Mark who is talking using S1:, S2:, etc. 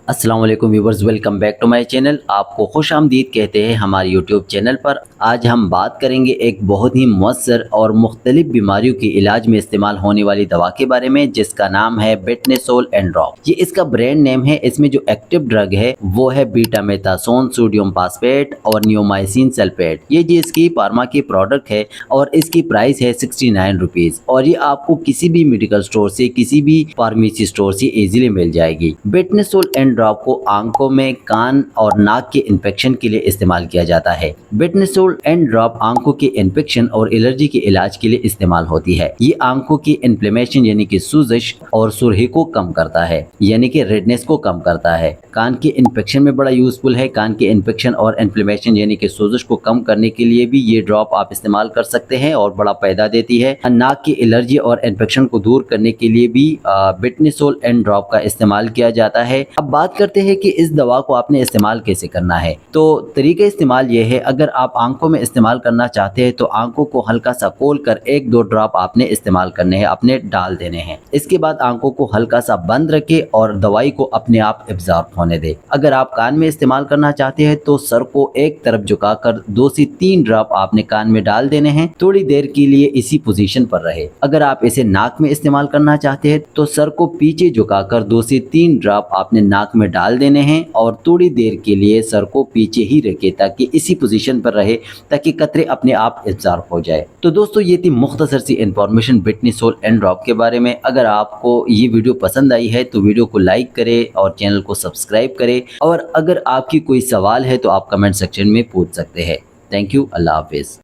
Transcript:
S1: अस्सलाम वालेकुम viewers, welcome back to my channel. आपको खुश आमदीद कहते हैं हमारे यूट्यूब चैनल पर। आज हम बात करेंगे एक बहुत ही मुअस्सर और मुख्तलिफ बीमारियों के इलाज में इस्तेमाल होने वाली दवा के बारे में, जिसका नाम है बेटनेसोल एंड ड्रॉप। ये इसका ब्रांड नेम है। इसमें जो एक्टिव ड्रग है वो है बीटामेथासोन सोडियम फास्फेट और नियोमाइसिन सल्फेट। ये जी इसकी फार्मा की प्रोडक्ट है और इसकी प्राइस है 69 रुपीज़। और ये आपको किसी भी मेडिकल स्टोर से, किसी भी फार्मेसी स्टोर से इजीली मिल जाएगी। बेटनेसोल एंड ड्रॉप को आंखों में, कान और नाक के इन्फेक्शन के लिए इस्तेमाल किया जाता है। बेटनेसोल एंड ड्रॉप आंखों के इन्फेक्शन और एलर्जी के इलाज के लिए इस्तेमाल होती है। ये आंखों की इन्फ्लेमेशन यानी कि सूजश और सुरही को कम करता है, यानी कि रेडनेस को कम करता है। कान के इन्फेक्शन में बड़ा यूजफुल है। कान के इन्फेक्शन और इन्फ्लेमेशन यानी कि सूजश को कम करने के लिए भी ये ड्रॉप आप इस्तेमाल कर सकते हैं और बड़ा फायदा देती है। नाक की एलर्जी और इन्फेक्शन को दूर करने के लिए भी बेटनेसोल एंड ड्रॉप का इस्तेमाल किया जाता है। अब बात करते हैं कि इस दवा को आपने इस्तेमाल कैसे करना है। तो तरीका इस्तेमाल ये है, अगर आप आंखों में इस्तेमाल करना चाहते हैं तो आंखों को हल्का सा खोल कर 1-2 ड्रॉप आपने इस्तेमाल करने हैं, अपने डाल देने हैं। इसके बाद आंखों को हल्का सा बंद रखें और दवाई को अपने आप एब्जॉर्ब होने दें। अगर आप कान में इस्तेमाल करना चाहते हैं तो सर को एक तरफ झुकाकर 2 से 3 ड्रॉप आपने कान में डाल देने हैं। थोड़ी देर के लिए इसी पोजीशन पर रहे। अगर आप इसे नाक में इस्तेमाल करना चाहते हैं तो सर को पीछे झुकाकर 2 से 3 ड्रॉप आपने नाक में डाल देने हैं और थोड़ी देर के लिए सर को पीछे ही रखें ताकि इसी पोजीशन पर रहे, ताकि कतरे अपने आप एब्जॉर्ब हो जाए। तो दोस्तों, ये थी मुख्तसर सी इंफॉर्मेशन बेटनेसोल एंड ड्रॉप के बारे में। अगर आपको ये वीडियो पसंद आई है तो वीडियो को लाइक करें और चैनल को सब्सक्राइब करें। और अगर आपकी कोई सवाल है तो आप कमेंट सेक्शन में पूछ सकते हैं। Thank you. अल्लाह हाफिज़।